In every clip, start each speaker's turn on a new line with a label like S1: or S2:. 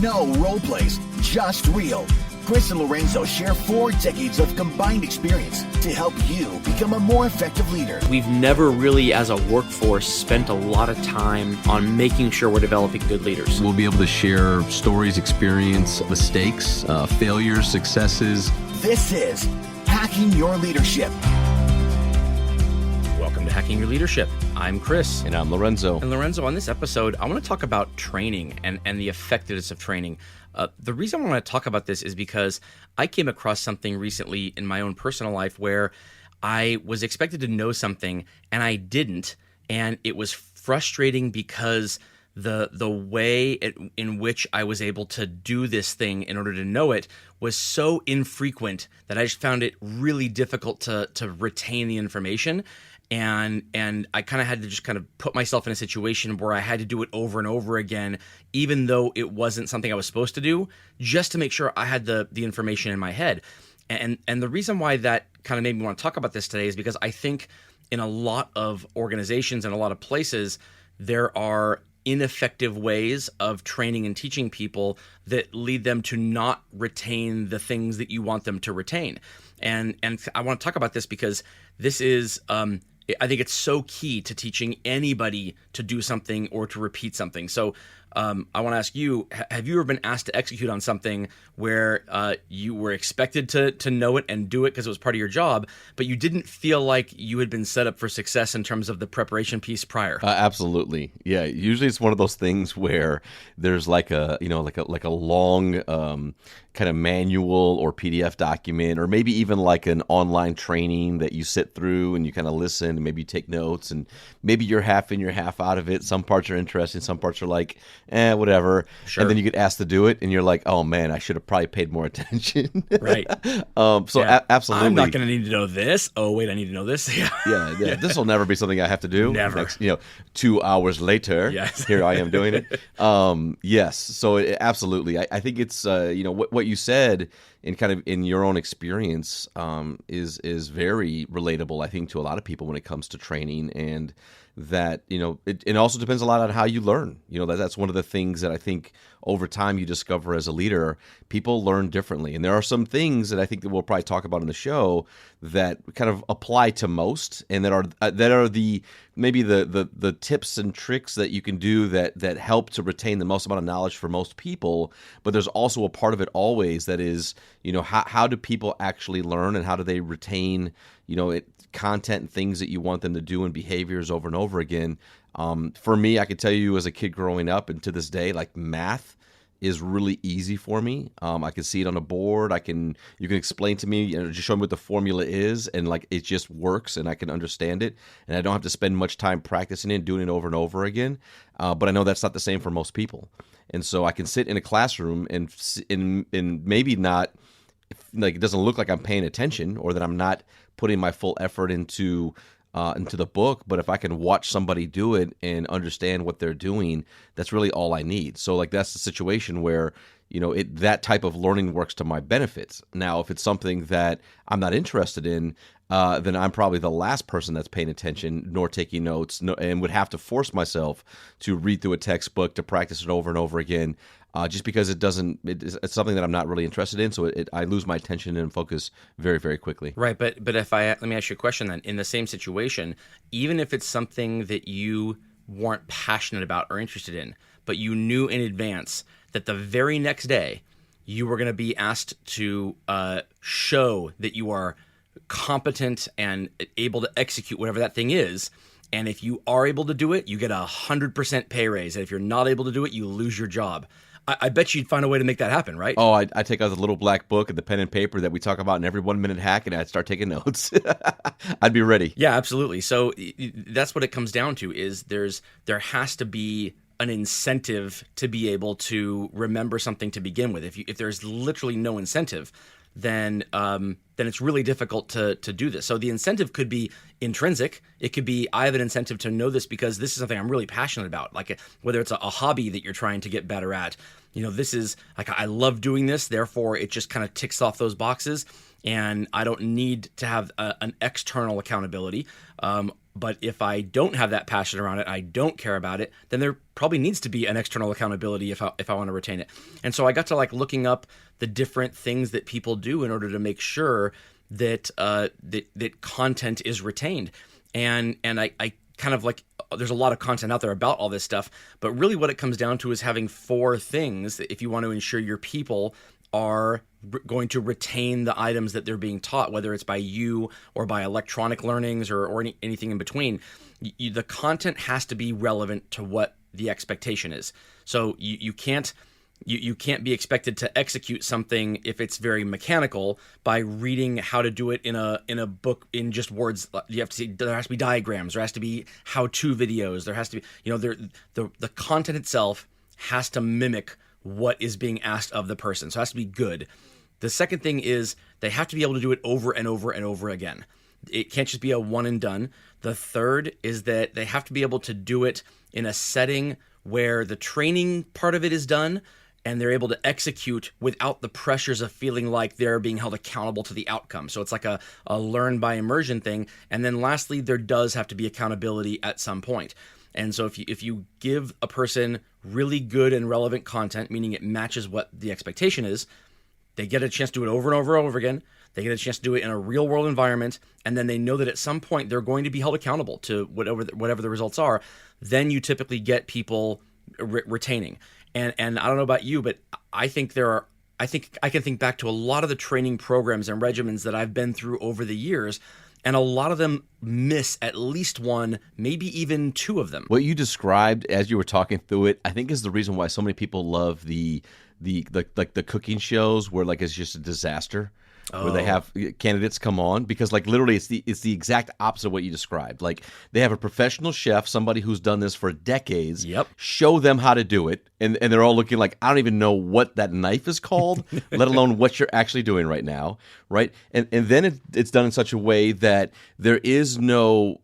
S1: No role plays, just real. Chris and Lorenzo share 4 decades of combined experience to help you become a more effective leader.
S2: We've never really, as a workforce, spent a lot of time on making sure we're developing good leaders.
S3: We'll be able to share stories, experience, mistakes, failures, successes.
S1: This is Hacking Your Leadership.
S2: Welcome to Hacking Your Leadership. I'm Chris.
S3: And I'm Lorenzo.
S2: And Lorenzo, on this episode, I want to talk about training and the effectiveness of training. The reason I want to talk about this is because I came across something recently in my own personal life where I was expected to know something and I didn't, and it was frustrating because the way in which I was able to do this thing in order to know it was so infrequent that I just found it really difficult to retain the information. And I kind of had to just kind of put myself in a situation where I had to do it over and over again, even though it wasn't something I was supposed to do, just to make sure I had the information in my head. And the reason why that kind of made me want to talk about this today is because I think in a lot of organizations and a lot of places, there are ineffective ways of training and teaching people that lead them to not retain the things that you want them to retain. And I want to talk about this because this is I think it's so key to teaching anybody to do something or to repeat something. So I want to ask you, have you ever been asked to execute on something where you were expected to know it and do it because it was part of your job, but you didn't feel like you had been set up for success in terms of the preparation piece prior?
S3: Absolutely. Yeah. Usually it's one of those things where there's like a long kind of manual or PDF document, or maybe even like an online training that you sit through and you kind of listen and maybe you take notes, and maybe you're half in, you're half out of it. Some parts are interesting, some parts are like, whatever. Sure. And then you get asked to do it and you're like, oh man, I should have probably paid more attention.
S2: Right.
S3: Absolutely.
S2: I'm not going to need to know this. Oh wait, I need to know this.
S3: Yeah. This will never be something I have to do.
S2: Never.
S3: Next, 2 hours later, yes. Here I am doing it. Yes. So absolutely. I think it's, what you said in your own experience is very relatable, I think, to a lot of people when it comes to training, and that, it also depends a lot on how you learn. That's one of the things that I think over time you discover as a leader, people learn differently. And there are some things that I think that we'll probably talk about in the show that kind of apply to most, and that are the maybe the tips and tricks that you can do that help to retain the most amount of knowledge for most people. But there's also a part of it always that is, how do people actually learn, and how do they retain, content and things that you want them to do and behaviors over and over again. For me, I could tell you as a kid growing up and to this day, like math is really easy for me. I can see it on a board. You can explain to me, just show me what the formula is, and like it just works and I can understand it. And I don't have to spend much time practicing it and doing it over and over again. But I know that's not the same for most people. And so I can sit in a classroom and maybe not, like it doesn't look like I'm paying attention or that I'm not putting my full effort into the book, but if I can watch somebody do it and understand what they're doing, that's really all I need. So like that's the situation where that type of learning works to my benefits. Now, if it's something that I'm not interested in, then I'm probably the last person that's paying attention nor taking notes, and would have to force myself to read through a textbook to practice it over and over again. Just because it's something that I'm not really interested in, so I lose my attention and focus very, very quickly.
S2: Right, but let me ask you a question then. In the same situation, even if it's something that you weren't passionate about or interested in, but you knew in advance that the very next day you were going to be asked to show that you are competent and able to execute whatever that thing is, and if you are able to do it, you get 100% pay raise, and if you're not able to do it, you lose your job. I bet you'd find a way to make that happen, right?
S3: Oh, I take out the little black book and the pen and paper that we talk about in every 1 minute hack, and I'd start taking notes. I'd be ready.
S2: Yeah, absolutely. So that's what it comes down to, is there has to be an incentive to be able to remember something to begin with. If there's literally no incentive, then it's really difficult to do this. So the incentive could be intrinsic. It could be, I have an incentive to know this because this is something I'm really passionate about, like whether it's a hobby that you're trying to get better at. This is like, I love doing this, therefore it just kind of ticks off those boxes, and I don't need to have an external accountability. But if I don't have that passion around it, I don't care about it, then there probably needs to be an external accountability if I want to retain it. And so I got to like looking up the different things that people do in order to make sure that that content is retained. And I kind of like, there's a lot of content out there about all this stuff, but really what it comes down to is having 4 things that if you want to ensure your people are going to retain the items that they're being taught, whether it's by you or by electronic learnings or anything in between. The content has to be relevant to what the expectation is. So you can't be expected to execute something if it's very mechanical by reading how to do it in a book in just words. You have to see, there has to be diagrams, there has to be how-to videos, there has to be, the content itself has to mimic what is being asked of the person. So it has to be good. The second thing is they have to be able to do it over and over and over again. It can't just be a one and done. The third is that they have to be able to do it in a setting where the training part of it is done and they're able to execute without the pressures of feeling like they're being held accountable to the outcome. So it's like a learn by immersion thing. And then lastly, there does have to be accountability at some point. And so if you give a person really good and relevant content, meaning it matches what the expectation is, they get a chance to do it over and over and over again. They get a chance to do it in a real world environment, and then they know that at some point they're going to be held accountable to whatever the results are. Then you typically get people retaining. And I don't know about you, but I think I can think back to a lot of the training programs and regimens that I've been through over the years, and a lot of them miss at least one, maybe even 2 of them.
S3: What you described as you were talking through it, I think is the reason why so many people love the cooking shows where like it's just a disaster. Where they have candidates come on, because like literally it's the exact opposite of what you described. Like they have a professional chef, somebody who's done this for decades, show them how to do it, and they're all looking like, I don't even know what that knife is called, let alone what you're actually doing right now, right? And then it's done in such a way that there's no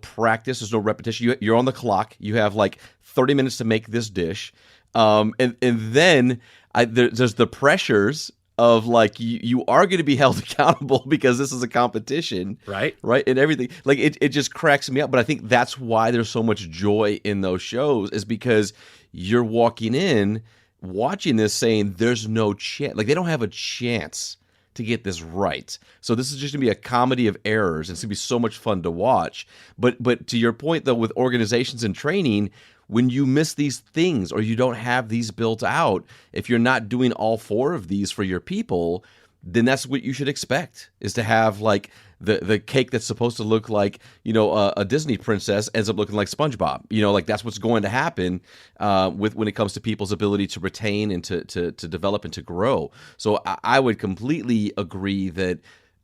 S3: practice, there's no repetition. You're on the clock. You have like 30 minutes to make this dish, and then there's the pressures of like you are going to be held accountable because this is a competition, right, and everything. Like it just cracks me up. But I think that's why there's so much joy in those shows, is because you're walking in, watching this, saying there's no chance. Like they don't have a chance to get this right. So this is just gonna be a comedy of errors. It's gonna be so much fun to watch. But to your point though, with organizations and training, when you miss these things or you don't have these built out, if you're not doing all 4 of these for your people, then that's what you should expect, is to have like the cake that's supposed to look like, a Disney princess ends up looking like SpongeBob. Like that's what's going to happen when it comes to people's ability to retain and to develop and to grow. So I would completely agree that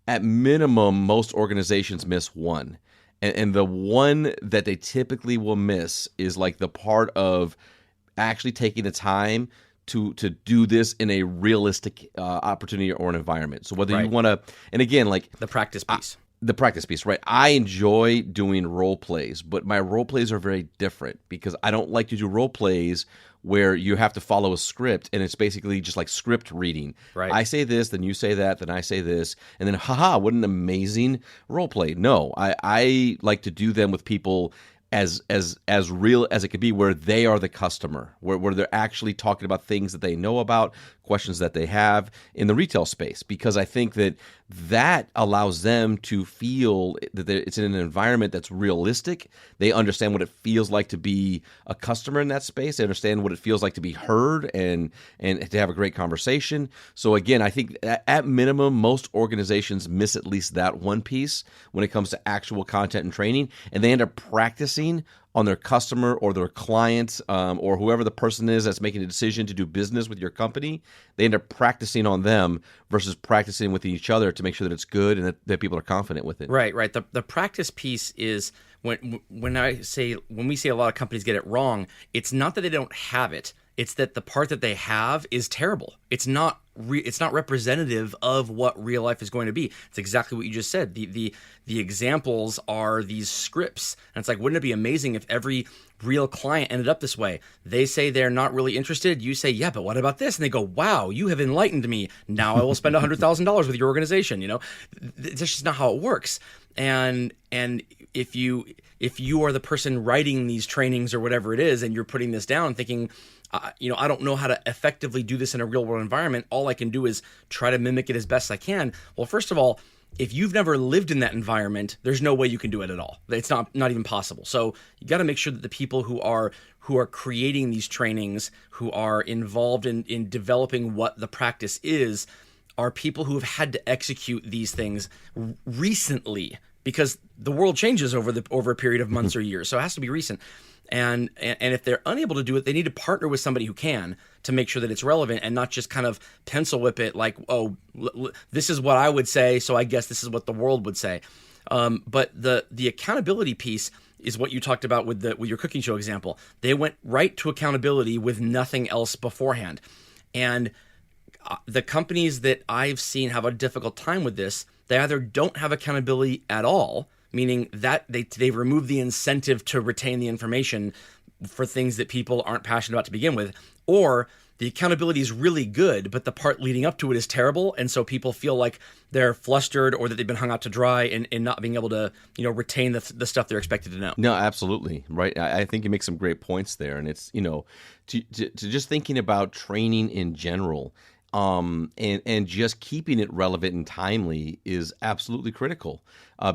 S3: at minimum, most organizations miss one. And the one that they typically will miss is like the part of actually taking the time to do this in a realistic opportunity or an environment. So whether you want to, and again, like
S2: the practice piece.
S3: The practice piece, right? I enjoy doing role plays, but my role plays are very different because I don't like to do role plays where you have to follow a script and it's basically just like script reading. Right. I say this, then you say that, then I say this, and then haha, what an amazing role play. No, I like to do them with people as real as it could be, where they are the customer, where they're actually talking about things that they know about, questions that they have in the retail space, because I think that allows them to feel that it's in an environment that's realistic. They understand what it feels like to be a customer in that space. They understand what it feels like to be heard and to have a great conversation. So again, I think at minimum, most organizations miss at least that one piece when it comes to actual content and training, and they end up practicing on their customer or their client or whoever the person is that's making a decision to do business with your company. They end up practicing on them versus practicing with each other to make sure that it's good and that people are confident with it.
S2: Right. The practice piece is when we say a lot of companies get it wrong, it's not that they don't have it. It's that the part that they have is terrible. It's not representative of what real life is going to be. It's exactly what you just said. The examples are these scripts. And it's like, wouldn't it be amazing if every real client ended up this way? They say they're not really interested. You say, yeah, but what about this? And they go, wow, you have enlightened me. Now I will spend $100,000 with your organization. That's just not how it works. And if you are the person writing these trainings or whatever it is, and you're putting this down thinking, I don't know how to effectively do this in a real world environment. All I can do is try to mimic it as best I can. Well, first of all, if you've never lived in that environment, there's no way you can do it at all. It's not even possible. So you got to make sure that the people who are creating these trainings, who are involved in developing what the practice is, are people who have had to execute these things recently, because the world changes over a period of months or years. So it has to be recent. And if they're unable to do it, they need to partner with somebody who can, to make sure that it's relevant and not just kind of pencil whip it like, oh, this is what I would say, so I guess this is what the world would say. But the accountability piece is what you talked about with your cooking show example. They went right to accountability with nothing else beforehand. And the companies that I've seen have a difficult time with this, they either don't have accountability at all, meaning that they remove the incentive to retain the information for things that people aren't passionate about to begin with, or the accountability is really good, but the part leading up to it is terrible, and so people feel like they're flustered or that they've been hung out to dry and not being able to retain the stuff they're expected to know.
S3: No, absolutely. Right. I think you make some great points there, and it's, to just thinking about training in general, and just keeping it relevant and timely is absolutely critical,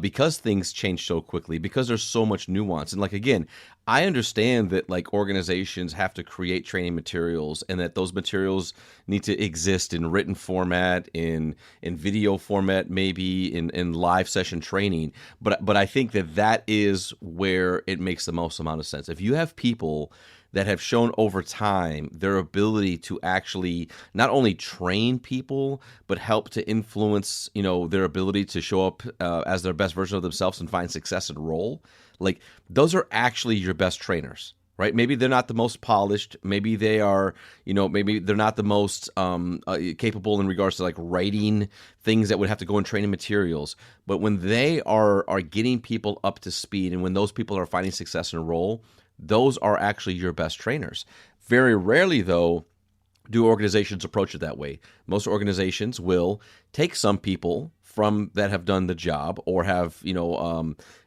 S3: because things change so quickly, because there's so much nuance. And like, again, I understand that like organizations have to create training materials, and that those materials need to exist in written format, in video format, maybe in live session training. But I think that is where it makes the most amount of sense. If you have people that have shown over time their ability to actually not only train people, but help to influence, their ability to show up as their best version of themselves and find success in role. Like, those are actually your best trainers, right? Maybe they're not the most polished. Maybe they are, maybe they're not the most capable in regards to like writing things that would have to go in training materials. But when they are getting people up to speed, and when those people are finding success in a role, those are actually your best trainers. Very rarely, though, do organizations approach it that way. Most organizations will take some people from that have done the job or have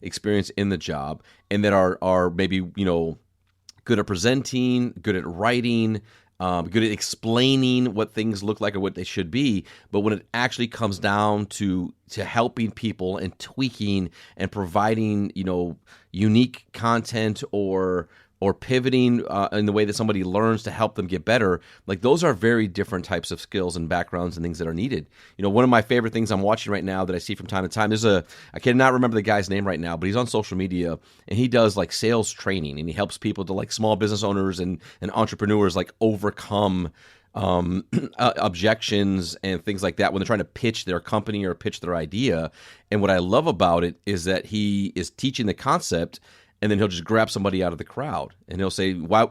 S3: experience in the job, and that are maybe good at presenting, good at writing, good at explaining what things look like or what they should be. But when it actually comes down to helping people and tweaking and providing, unique content or pivoting in the way that somebody learns to help them get better, like, those are very different types of skills and backgrounds and things that are needed. One of my favorite things I'm watching right now that I see from time to time, I cannot remember the guy's name right now, but he's on social media, and he does like sales training, and he helps people to, like, small business owners and entrepreneurs, like, overcome objections and things like that when they're trying to pitch their company or pitch their idea. And what I love about it is that he is teaching the concept, and then he'll just grab somebody out of the crowd and he'll say, "Why,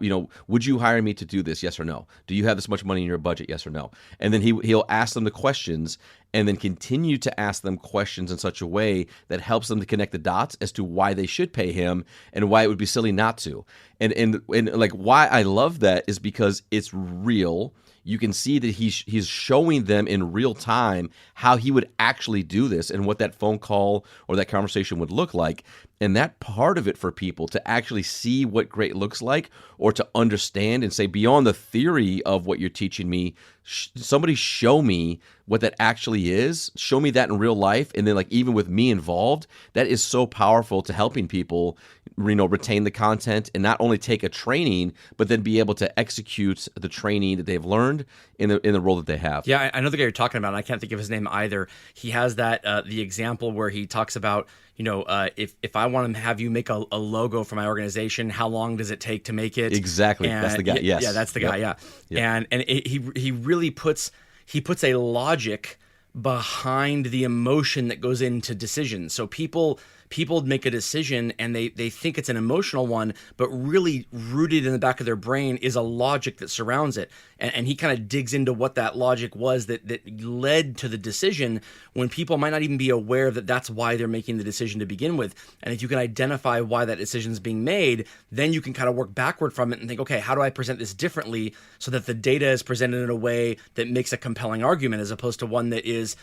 S3: would you hire me to do this? Yes or no? Do you have this much money in your budget? Yes or no?" And then he'll ask them the questions, and then continue to ask them questions in such a way that helps them to connect the dots as to why they should pay him and why it would be silly not to. And like, why I love that is because it's real. You can see that he's showing them in real time how he would actually do this and what that phone call or that conversation would look like. And that part of it for people to actually see what great looks like, or to understand and say, beyond the theory of what you're teaching me, somebody show me what that actually is. Show me that in real life. And then, like, even with me involved, that is so powerful to helping people, retain the content and not only take a training, but then be able to execute the training that they've learned in the role that they have.
S2: Yeah, I know the guy you're talking about, and I can't think of his name either. He has that the example where he talks about, if I want to have you make a logo for my organization, how long does it take to make it?
S3: Exactly. And that's the guy. Yes.
S2: Yeah, that's the guy. Yeah. Yep. And he really puts a logic behind the emotion that goes into decisions. So people people make a decision and they think it's an emotional one, but really rooted in the back of their brain is a logic that surrounds it. And he kind of digs into what that logic was that led to the decision, when people might not even be aware that that's why they're making the decision to begin with. And if you can identify why that decision is being made, then you can kind of work backward from it and think, okay, how do I present this differently so that the data is presented in a way that makes a compelling argument, as opposed to one that is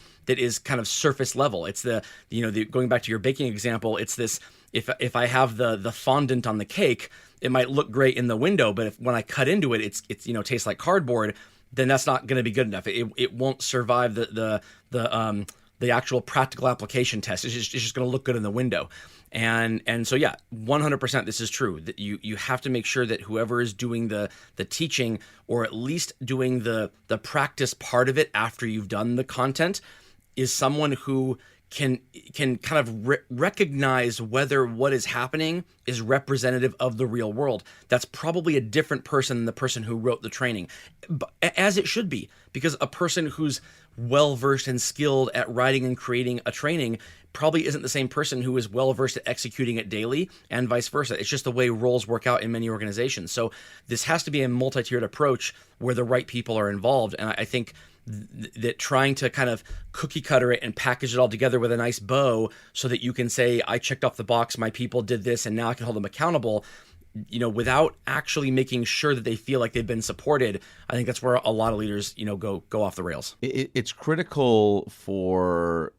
S2: kind of surface level. It's going back to your baking example, it's this, if I have the fondant on the cake, it might look great in the window, but when I cut into it, it's tastes like cardboard, then that's not going to be good enough. It won't survive the actual practical application test. It's just going to look good in the window. And so, yeah, 100% this is true, that you have to make sure that whoever is doing the teaching, or at least doing the practice part of it after you've done the content, is someone who can kind of recognize whether what is happening is representative of the real world. That's probably a different person than the person who wrote the training, as it should be, because a person who's well-versed and skilled at writing and creating a training probably isn't the same person who is well-versed at executing it daily, and vice versa. It's just the way roles work out in many organizations. So this has to be a multi-tiered approach where the right people are involved. And I think that trying to kind of cookie cutter it and package it all together with a nice bow so that you can say, I checked off the box, my people did this, and now I can hold them accountable, without actually making sure that they feel like they've been supported, I think that's where a lot of leaders, go off the rails.
S3: It's critical for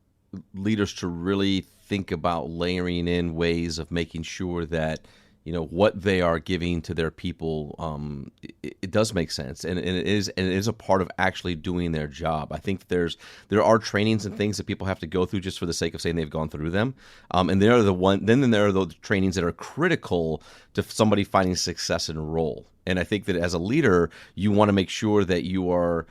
S3: leaders to really think about layering in ways of making sure that what they are giving to their people, it does make sense, and it is a part of actually doing their job. I think there are trainings and things that people have to go through just for the sake of saying they've gone through them, and there are then there are those trainings that are critical to somebody finding success in a role. And I think that as a leader, you want to make sure that you are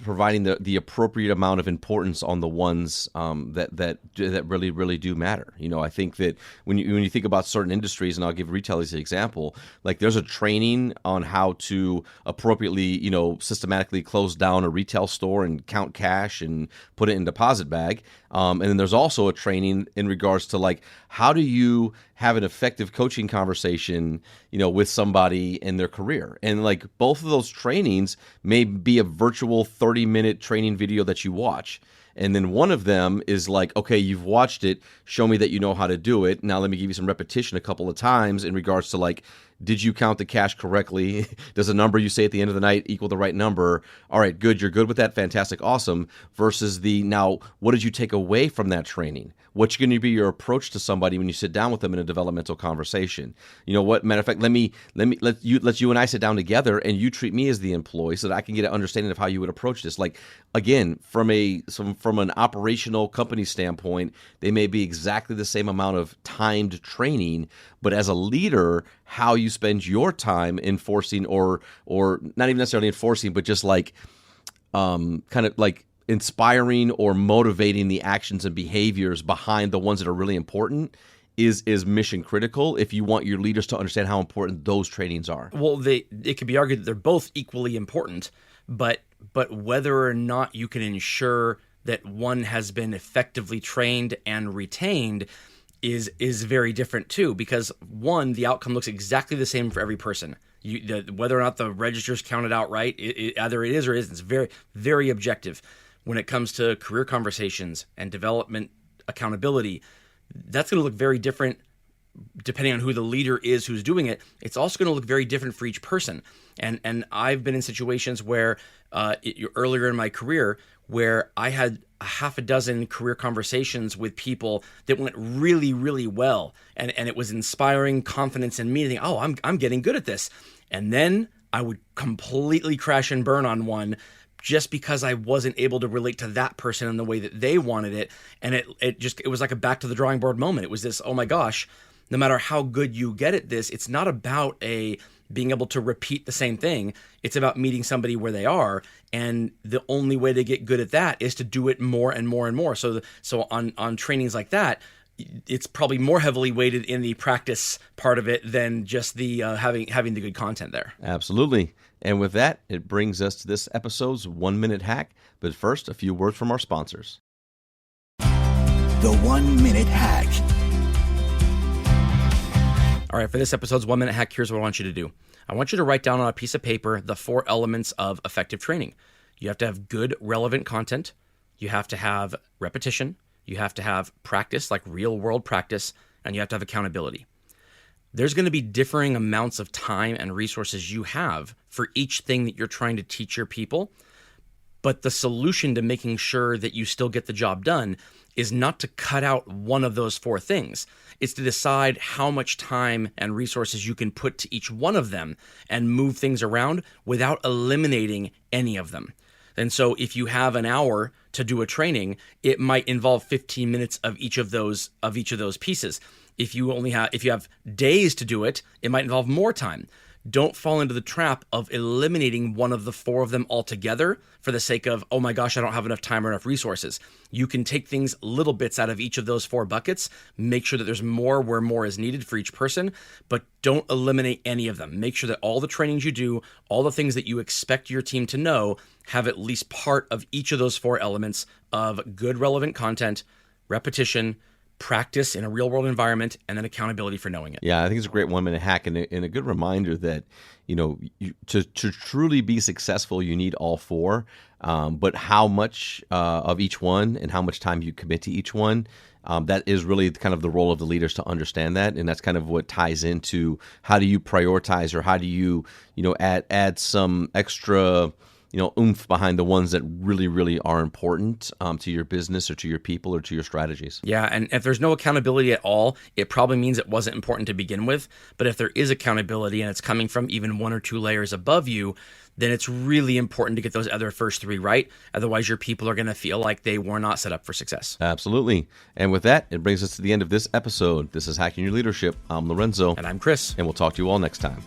S3: providing the appropriate amount of importance on the ones that really, really do matter. I think that when you think about certain industries, and I'll give retail as an example, like there's a training on how to appropriately, systematically close down a retail store and count cash and put it in deposit bag. And then there's also a training in regards to like, how do you have an effective coaching conversation, with somebody in their career? And like both of those trainings may be a virtual 30-minute training video that you watch. And then one of them is like, okay, you've watched it, show me that you know how to do it. Now let me give you some repetition a couple of times in regards to like, did you count the cash correctly? Does the number you say at the end of the night equal the right number? All right, good. You're good with that. Fantastic. Awesome. Versus now, what did you take away from that training? What's going to be your approach to somebody when you sit down with them in a developmental conversation? You know what? Matter of fact, let you and I sit down together, and you treat me as the employee so that I can get an understanding of how you would approach this. Like, again, from an operational company standpoint, they may be exactly the same amount of timed training, but as a leader, how you spend your time enforcing or not even necessarily enforcing, but just like kind of like inspiring or motivating the actions and behaviors behind the ones that are really important is mission critical if you want your leaders to understand how important those trainings are.
S2: Well, it could be argued that they're both equally important, but whether or not you can ensure that one has been effectively trained and retained is very different too, because one, the outcome looks exactly the same for every person. Whether or not the register's counted out right, either it is or isn't. It's very, very objective. When it comes to career conversations and development accountability, that's going to look very different depending on who the leader is who's doing it. It's also going to look very different for each person. And I've been in situations where earlier in my career where I had a half a dozen career conversations with people that went really, really well. And it was inspiring confidence in me to think, oh, I'm getting good at this. And then I would completely crash and burn on one just because I wasn't able to relate to that person in the way that they wanted it. And it was like a back to the drawing board moment. It was this, oh my gosh, no matter how good you get at this, it's not about being able to repeat the same thing. It's about meeting somebody where they are. And the only way to get good at that is to do it more and more and more. So on trainings like that, it's probably more heavily weighted in the practice part of it than just the having the good content there.
S3: Absolutely. And with that, it brings us to this episode's 1-minute hack. But first, a few words from our sponsors.
S1: The 1-minute hack.
S2: All right, for this episode's 1 Minute Hack, here's what I want you to do. I want you to write down on a piece of paper the 4 elements of effective training. You have to have good, relevant content. You have to have repetition. You have to have practice, like real-world practice. And you have to have accountability. There's going to be differing amounts of time and resources you have for each thing that you're trying to teach your people. But the solution to making sure that you still get the job done is not to cut out one of those 4 things. It's to decide how much time and resources you can put to each one of them and move things around without eliminating any of them. And so if you have an hour to do a training, it might involve 15 minutes of each of those pieces. If you have days to do it, it might involve more time. Don't fall into the trap of eliminating one of the 4 of them altogether for the sake of, oh my gosh, I don't have enough time or enough resources. You can take things, little bits out of each of those 4 buckets, make sure that there's more where more is needed for each person, but don't eliminate any of them. Make sure that all the trainings you do, all the things that you expect your team to know, have at least part of each of those 4 elements of good, relevant content, repetition, practice in a real world environment, and then accountability for knowing it.
S3: Yeah, I think it's a great 1 minute hack and a good reminder that, to truly be successful, you need all 4. But how much of each one and how much time you commit to each one, that is really kind of the role of the leaders to understand that. And that's kind of what ties into how do you prioritize, or how do you, add some extra oomph behind the ones that really, really are important to your business or to your people or to your strategies.
S2: Yeah, and if there's no accountability at all, it probably means it wasn't important to begin with. But if there is accountability and it's coming from even 1 or 2 layers above you, then it's really important to get those other first 3 right. Otherwise, your people are going to feel like they were not set up for success.
S3: Absolutely. And with that, it brings us to the end of this episode. This is Hacking Your Leadership. I'm Lorenzo.
S2: And I'm Chris.
S3: And we'll talk to you all next time.